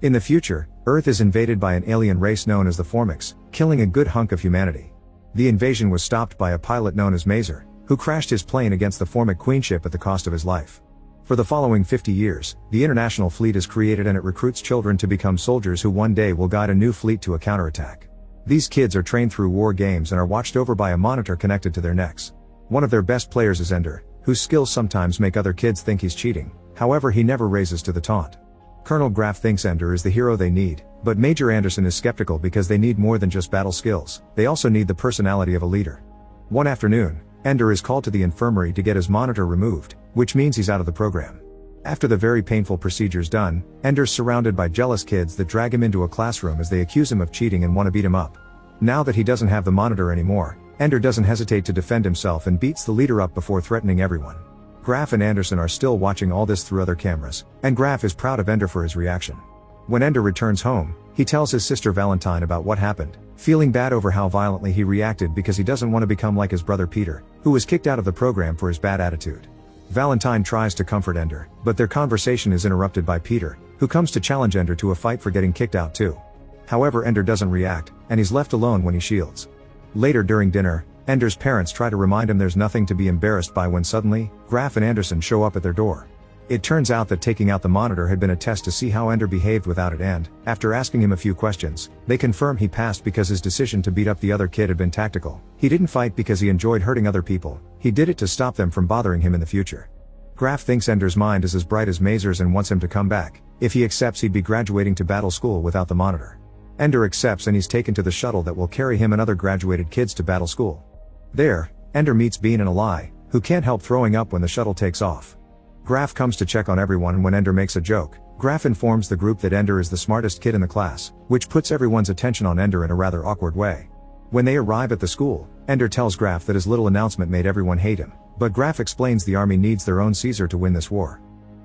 In the future, Earth is invaded by an alien race known as the Formics, killing a good hunk of humanity. The invasion was stopped by a pilot known as Mazer, who crashed his plane against the Formic queenship at the cost of his life. For the following 50 years, the international fleet is created and it recruits children to become soldiers who one day will guide a new fleet to a counterattack. These kids are trained through war games and are watched over by a monitor connected to their necks. One of their best players is Ender, whose skills sometimes make other kids think he's cheating, however he never raises to the taunt. Colonel Graf thinks Ender is the hero they need, but Major Anderson is skeptical because they need more than just battle skills, they also need the personality of a leader. One afternoon, Ender is called to the infirmary to get his monitor removed, which means he's out of the program. After the very painful procedures done, Ender's surrounded by jealous kids that drag him into a classroom as they accuse him of cheating and want to beat him up. Now that he doesn't have the monitor anymore, Ender doesn't hesitate to defend himself and beats the leader up before threatening everyone. Graf and Anderson are still watching all this through other cameras, and Graf is proud of Ender for his reaction. When Ender returns home, he tells his sister Valentine about what happened, feeling bad over how violently he reacted because he doesn't want to become like his brother Peter, who was kicked out of the program for his bad attitude. Valentine tries to comfort Ender, but their conversation is interrupted by Peter, who comes to challenge Ender to a fight for getting kicked out too. However, Ender doesn't react, and he's left alone when he shields. Later during dinner, Ender's parents try to remind him there's nothing to be embarrassed by when suddenly, Graf and Anderson show up at their door. It turns out that taking out the monitor had been a test to see how Ender behaved without it, and, after asking him a few questions, they confirm he passed because his decision to beat up the other kid had been tactical. He didn't fight because he enjoyed hurting other people, he did it to stop them from bothering him in the future. Graf thinks Ender's mind is as bright as Mazer's and wants him to come back. If he accepts, he'd be graduating to battle school without the monitor. Ender accepts and he's taken to the shuttle that will carry him and other graduated kids to battle school. There, Ender meets Bean and Ally, who can't help throwing up when the shuttle takes off. Graf comes to check on everyone, and when Ender makes a joke, Graf informs the group that Ender is the smartest kid in the class, which puts everyone's attention on Ender in a rather awkward way. When they arrive at the school, Ender tells Graf that his little announcement made everyone hate him, but Graf explains the army needs their own Caesar to win this war.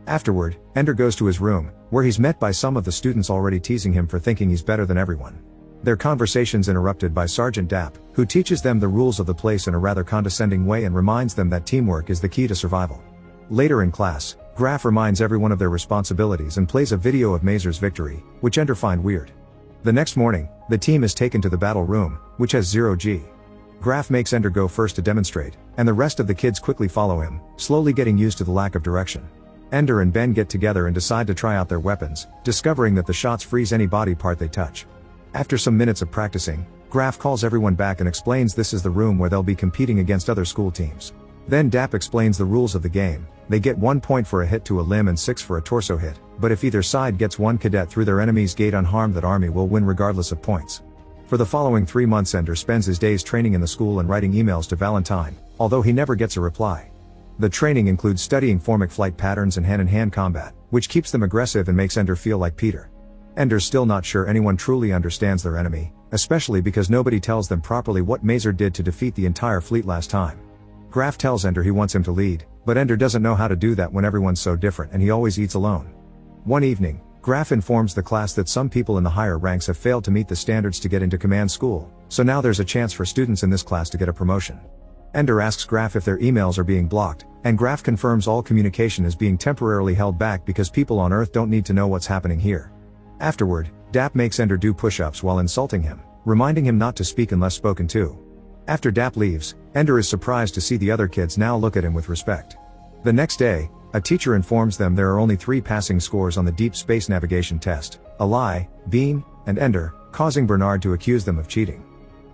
Afterward, Ender goes to his room, where he's met by some of the students already teasing him for thinking he's better than everyone. Their conversation's interrupted by Sergeant Dapp, who teaches them the rules of the place in a rather condescending way and reminds them that teamwork is the key to survival. Later in class, Graf reminds everyone of their responsibilities and plays a video of Mazer's victory, which Ender find weird. The next morning, the team is taken to the battle room, which has 0G. Graf makes Ender go first to demonstrate, and the rest of the kids quickly follow him, slowly getting used to the lack of direction. Ender and Ben get together and decide to try out their weapons, discovering that the shots freeze any body part they touch. After some minutes of practicing, Graf calls everyone back and explains this is the room where they'll be competing against other school teams. Then Dapp explains the rules of the game. They get 1 point for a hit to a limb and 6 for a torso hit, but if either side gets 1 cadet through their enemy's gate unharmed, that army will win regardless of points. For the following 3 months, Ender spends his days training in the school and writing emails to Valentine, although he never gets a reply. The training includes studying Formic flight patterns and hand-in-hand combat, which keeps them aggressive and makes Ender feel like Peter. Ender's still not sure anyone truly understands their enemy, especially because nobody tells them properly what Mazer did to defeat the entire fleet last time. Graf tells Ender he wants him to lead, but Ender doesn't know how to do that when everyone's so different and he always eats alone. One evening, Graf informs the class that some people in the higher ranks have failed to meet the standards to get into command school, so now there's a chance for students in this class to get a promotion. Ender asks Graf if their emails are being blocked, and Graf confirms all communication is being temporarily held back because people on Earth don't need to know what's happening here. Afterward, Dapp makes Ender do push-ups while insulting him, reminding him not to speak unless spoken to. After Dapp leaves, Ender is surprised to see the other kids now look at him with respect. The next day, a teacher informs them there are only 3 passing scores on the deep space navigation test: Ally, Bean, and Ender, causing Bernard to accuse them of cheating.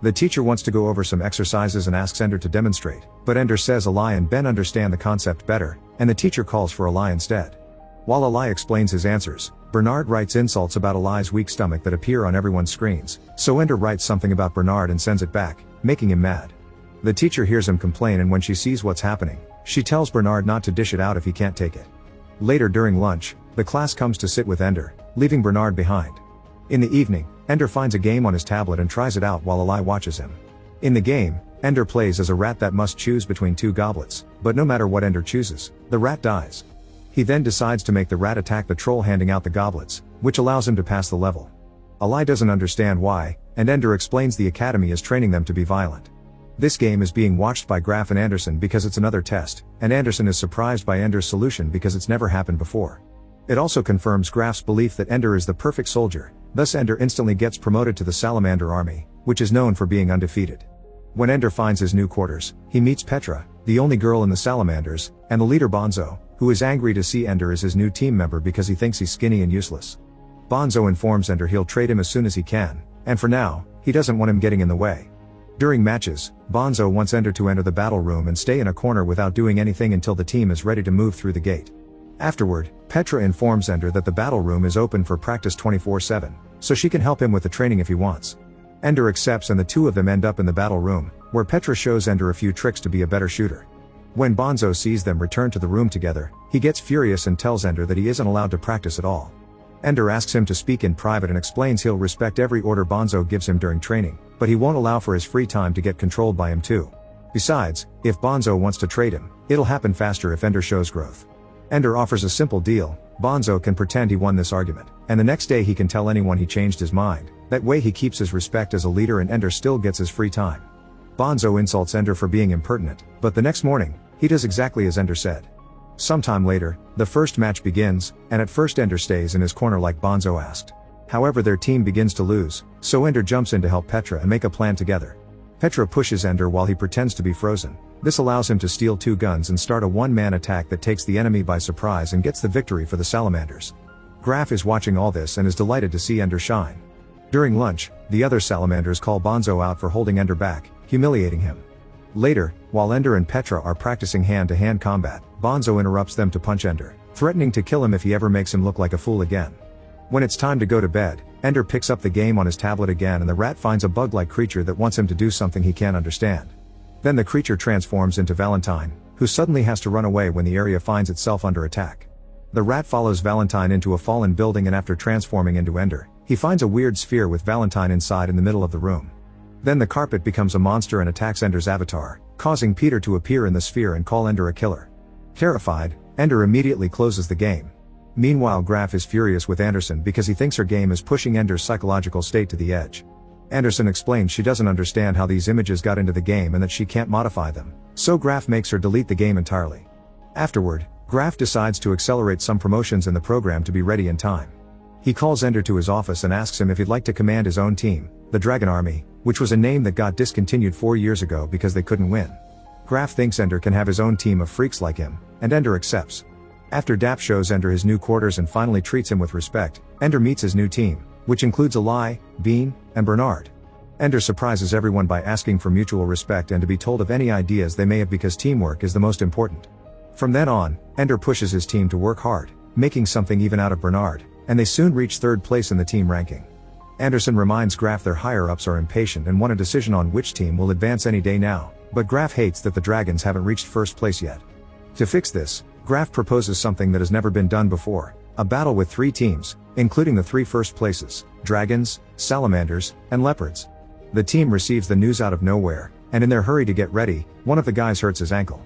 The teacher wants to go over some exercises and asks Ender to demonstrate, but Ender says Ally and Ben understand the concept better, and the teacher calls for Ally instead. While Ally explains his answers, Bernard writes insults about Ally's weak stomach that appear on everyone's screens, so Ender writes something about Bernard and sends it back, making him mad. The teacher hears him complain, and when she sees what's happening, she tells Bernard not to dish it out if he can't take it. Later during lunch, the class comes to sit with Ender, leaving Bernard behind. In the evening, Ender finds a game on his tablet and tries it out while Ally watches him. In the game, Ender plays as a rat that must choose between 2 goblets, but no matter what Ender chooses, the rat dies. He then decides to make the rat attack the troll handing out the goblets, which allows him to pass the level. Ally doesn't understand why, and Ender explains the academy is training them to be violent. This game is being watched by Graf and Anderson because it's another test, and Anderson is surprised by Ender's solution because it's never happened before. It also confirms Graf's belief that Ender is the perfect soldier, thus Ender instantly gets promoted to the Salamander army, which is known for being undefeated. When Ender finds his new quarters, he meets Petra, the only girl in the Salamanders, and the leader Bonzo, who is angry to see Ender as his new team member because he thinks he's skinny and useless. Bonzo informs Ender he'll trade him as soon as he can, and for now, he doesn't want him getting in the way. During matches, Bonzo wants Ender to enter the battle room and stay in a corner without doing anything until the team is ready to move through the gate. Afterward, Petra informs Ender that the battle room is open for practice 24/7, so she can help him with the training if he wants. Ender accepts and the two of them end up in the battle room, where Petra shows Ender a few tricks to be a better shooter. When Bonzo sees them return to the room together, he gets furious and tells Ender that he isn't allowed to practice at all. Ender asks him to speak in private and explains he'll respect every order Bonzo gives him during training, but he won't allow for his free time to get controlled by him too. Besides, if Bonzo wants to trade him, it'll happen faster if Ender shows growth. Ender offers a simple deal: Bonzo can pretend he won this argument, and the next day he can tell anyone he changed his mind. That way he keeps his respect as a leader and Ender still gets his free time. Bonzo insults Ender for being impertinent, but the next morning, he does exactly as Ender said. Sometime later, the first match begins, and at first Ender stays in his corner like Bonzo asked. However, their team begins to lose, so Ender jumps in to help Petra and make a plan together. Petra pushes Ender while he pretends to be frozen. This allows him to steal 2 guns and start a one-man attack that takes the enemy by surprise and gets the victory for the Salamanders. Graf is watching all this and is delighted to see Ender shine. During lunch, the other Salamanders call Bonzo out for holding Ender back, humiliating him. Later, while Ender and Petra are practicing hand-to-hand combat, Bonzo interrupts them to punch Ender, threatening to kill him if he ever makes him look like a fool again. When it's time to go to bed, Ender picks up the game on his tablet again and the rat finds a bug-like creature that wants him to do something he can't understand. Then the creature transforms into Valentine, who suddenly has to run away when the area finds itself under attack. The rat follows Valentine into a fallen building and after transforming into Ender, he finds a weird sphere with Valentine inside in the middle of the room. Then the carpet becomes a monster and attacks Ender's avatar, causing Peter to appear in the sphere and call Ender a killer. Terrified, Ender immediately closes the game. Meanwhile, Graf is furious with Anderson because he thinks her game is pushing Ender's psychological state to the edge. Anderson explains she doesn't understand how these images got into the game and that she can't modify them, so Graf makes her delete the game entirely. Afterward, Graf decides to accelerate some promotions in the program to be ready in time. He calls Ender to his office and asks him if he'd like to command his own team, the Dragon Army, which was a name that got discontinued 4 years ago because they couldn't win. Graf thinks Ender can have his own team of freaks like him, and Ender accepts. After Dap shows Ender his new quarters and finally treats him with respect, Ender meets his new team, which includes Eli, Bean, and Bernard. Ender surprises everyone by asking for mutual respect and to be told of any ideas they may have because teamwork is the most important. From then on, Ender pushes his team to work hard, making something even out of Bernard, and they soon reach 3rd place in the team ranking. Anderson reminds Graf their higher-ups are impatient and want a decision on which team will advance any day now, but Graf hates that the Dragons haven't reached 1st place yet. To fix this, Graf proposes something that has never been done before, a battle with 3 teams, including the 3 first places, Dragons, Salamanders, and Leopards. The team receives the news out of nowhere, and in their hurry to get ready, one of the guys hurts his ankle.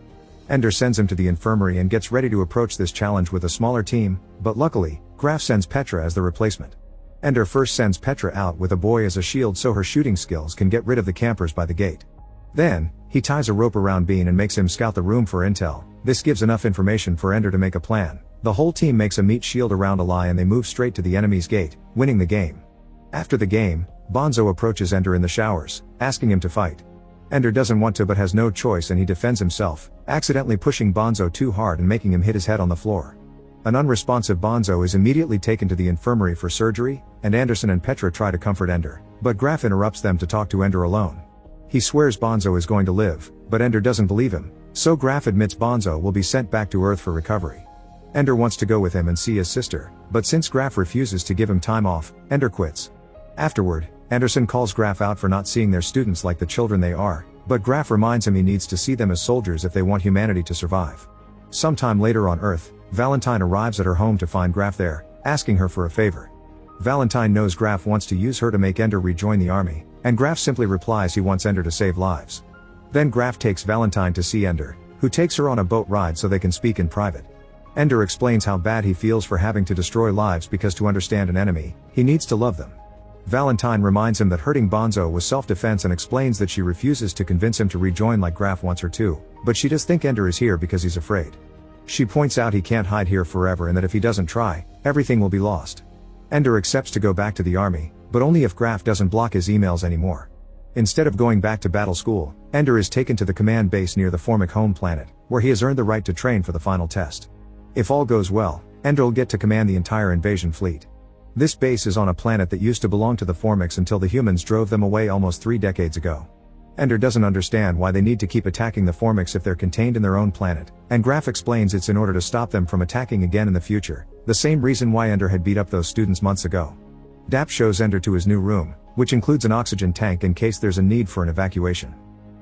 Ender sends him to the infirmary and gets ready to approach this challenge with a smaller team, but luckily, Graf sends Petra as the replacement. Ender first sends Petra out with a boy as a shield so her shooting skills can get rid of the campers by the gate. Then, he ties a rope around Bean and makes him scout the room for intel. This gives enough information for Ender to make a plan. The whole team makes a meat shield around Eli and they move straight to the enemy's gate, winning the game. After the game, Bonzo approaches Ender in the showers, asking him to fight. Ender doesn't want to but has no choice and he defends himself, accidentally pushing Bonzo too hard and making him hit his head on the floor. An unresponsive Bonzo is immediately taken to the infirmary for surgery, and Anderson and Petra try to comfort Ender, but Graf interrupts them to talk to Ender alone. He swears Bonzo is going to live, but Ender doesn't believe him, so Graf admits Bonzo will be sent back to Earth for recovery. Ender wants to go with him and see his sister, but since Graf refuses to give him time off, Ender quits. Afterward, Anderson calls Graf out for not seeing their students like the children they are, but Graf reminds him he needs to see them as soldiers if they want humanity to survive. Sometime later on Earth, Valentine arrives at her home to find Graf there, asking her for a favor. Valentine knows Graf wants to use her to make Ender rejoin the army, and Graf simply replies he wants Ender to save lives. Then Graf takes Valentine to see Ender, who takes her on a boat ride so they can speak in private. Ender explains how bad he feels for having to destroy lives because to understand an enemy, he needs to love them. Valentine reminds him that hurting Bonzo was self-defense and explains that she refuses to convince him to rejoin like Graf wants her to, but she does think Ender is here because he's afraid. She points out he can't hide here forever and that if he doesn't try, everything will be lost. Ender accepts to go back to the army, but only if Graf doesn't block his emails anymore. Instead of going back to battle school, Ender is taken to the command base near the Formic home planet, where he has earned the right to train for the final test. If all goes well, Ender will get to command the entire invasion fleet. This base is on a planet that used to belong to the Formics until the humans drove them away almost 3 decades ago. Ender doesn't understand why they need to keep attacking the Formics if they're contained in their own planet, and Graf explains it's in order to stop them from attacking again in the future, the same reason why Ender had beat up those students months ago. Dap shows Ender to his new room, which includes an oxygen tank in case there's a need for an evacuation.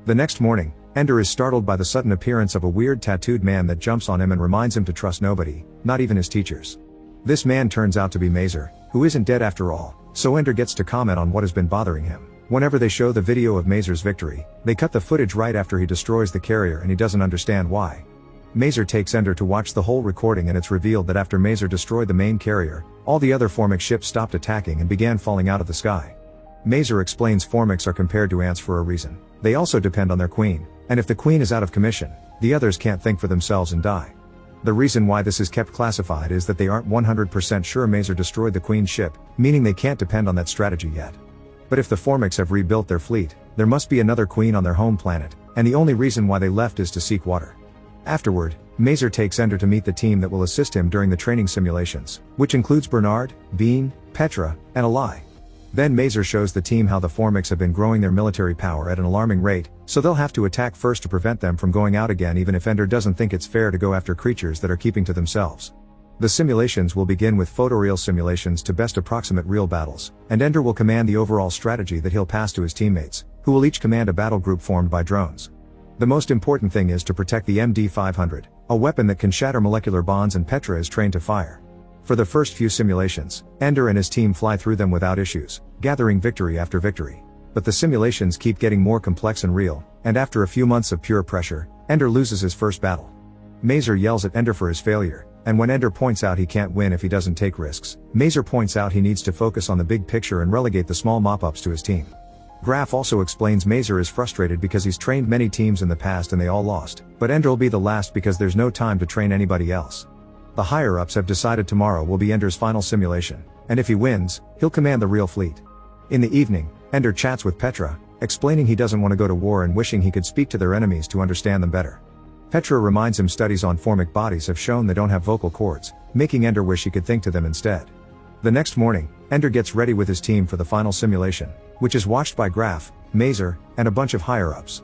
The next morning, Ender is startled by the sudden appearance of a weird tattooed man that jumps on him and reminds him to trust nobody, not even his teachers. This man turns out to be Mazer, who isn't dead after all, so Ender gets to comment on what has been bothering him. Whenever they show the video of Mazer's victory, they cut the footage right after he destroys the carrier and he doesn't understand why. Mazer takes Ender to watch the whole recording and it's revealed that after Mazer destroyed the main carrier, all the other Formic ships stopped attacking and began falling out of the sky. Mazer explains Formics are compared to ants for a reason. They also depend on their queen, and if the queen is out of commission, the others can't think for themselves and die. The reason why this is kept classified is that they aren't 100% sure Mazer destroyed the queen's ship, meaning they can't depend on that strategy yet. But if the Formics have rebuilt their fleet, there must be another queen on their home planet, and the only reason why they left is to seek water. Afterward, Mazer takes Ender to meet the team that will assist him during the training simulations, which includes Bernard, Bean, Petra, and Alai. Then Mazer shows the team how the Formics have been growing their military power at an alarming rate, so they'll have to attack first to prevent them from going out again, even if Ender doesn't think it's fair to go after creatures that are keeping to themselves. The simulations will begin with photoreal simulations to best approximate real battles, and Ender will command the overall strategy that he'll pass to his teammates, who will each command a battle group formed by drones. The most important thing is to protect the MD-500, a weapon that can shatter molecular bonds, and Petra is trained to fire. For the first few simulations, Ender and his team fly through them without issues, gathering victory after victory. But the simulations keep getting more complex and real, and after a few months of pure pressure, Ender loses his first battle. Mazer yells at Ender for his failure, and when Ender points out he can't win if he doesn't take risks, Mazer points out he needs to focus on the big picture and relegate the small mop-ups to his team. Graf also explains Mazer is frustrated because he's trained many teams in the past and they all lost, but Ender will be the last because there's no time to train anybody else. The higher-ups have decided tomorrow will be Ender's final simulation, and if he wins, he'll command the real fleet. In the evening, Ender chats with Petra, explaining he doesn't want to go to war and wishing he could speak to their enemies to understand them better. Petra reminds him studies on Formic bodies have shown they don't have vocal cords, making Ender wish he could think to them instead. The next morning, Ender gets ready with his team for the final simulation, which is watched by Graf, Mazer, and a bunch of higher-ups.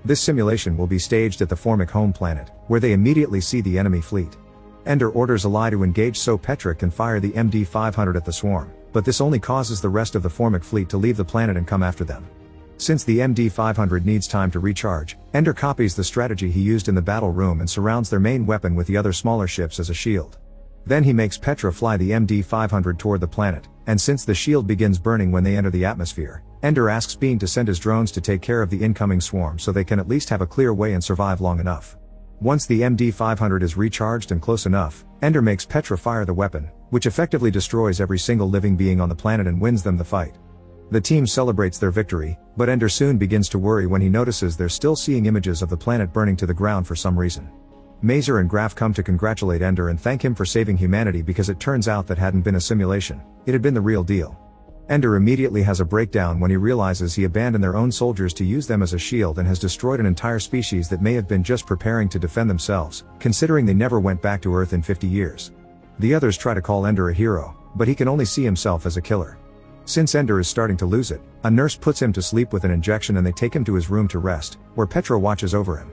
This simulation will be staged at the Formic home planet, where they immediately see the enemy fleet. Ender orders Alai to engage so Petra can fire the MD-500 at the swarm, but this only causes the rest of the Formic fleet to leave the planet and come after them. Since the MD-500 needs time to recharge, Ender copies the strategy he used in the battle room and surrounds their main weapon with the other smaller ships as a shield. Then he makes Petra fly the MD-500 toward the planet, and since the shield begins burning when they enter the atmosphere, Ender asks Bean to send his drones to take care of the incoming swarm so they can at least have a clear way and survive long enough. Once the MD-500 is recharged and close enough, Ender makes Petra fire the weapon, which effectively destroys every single living being on the planet and wins them the fight. The team celebrates their victory, but Ender soon begins to worry when he notices they're still seeing images of the planet burning to the ground for some reason. Mazer and Graf come to congratulate Ender and thank him for saving humanity because it turns out that hadn't been a simulation, it had been the real deal. Ender immediately has a breakdown when he realizes he abandoned their own soldiers to use them as a shield and has destroyed an entire species that may have been just preparing to defend themselves, considering they never went back to Earth in 50 years. The others try to call Ender a hero, but he can only see himself as a killer. Since Ender is starting to lose it, a nurse puts him to sleep with an injection and they take him to his room to rest, where Petra watches over him.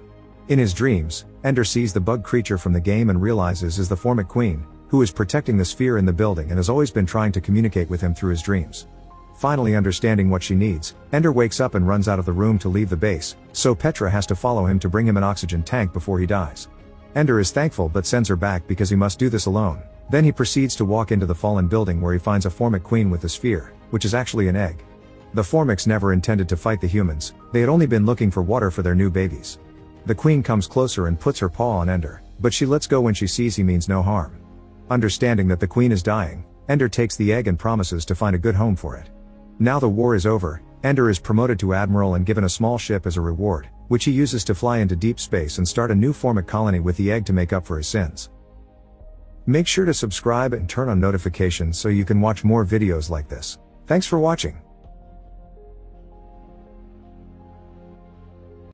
In his dreams, Ender sees the bug creature from the game and realizes is the Formic Queen, who is protecting the sphere in the building and has always been trying to communicate with him through his dreams. Finally understanding what she needs, Ender wakes up and runs out of the room to leave the base, so Petra has to follow him to bring him an oxygen tank before he dies. Ender is thankful but sends her back because he must do this alone. Then he proceeds to walk into the fallen building where he finds a Formic Queen with the sphere, which is actually an egg. The Formics never intended to fight the humans, they had only been looking for water for their new babies. The Queen comes closer and puts her paw on Ender, but she lets go when she sees he means no harm. Understanding that the Queen is dying, Ender takes the egg and promises to find a good home for it. Now the war is over, Ender is promoted to Admiral and given a small ship as a reward, which he uses to fly into deep space and start a new Formic colony with the egg to make up for his sins. Make sure to subscribe and turn on notifications so you can watch more videos like this. Thanks for watching.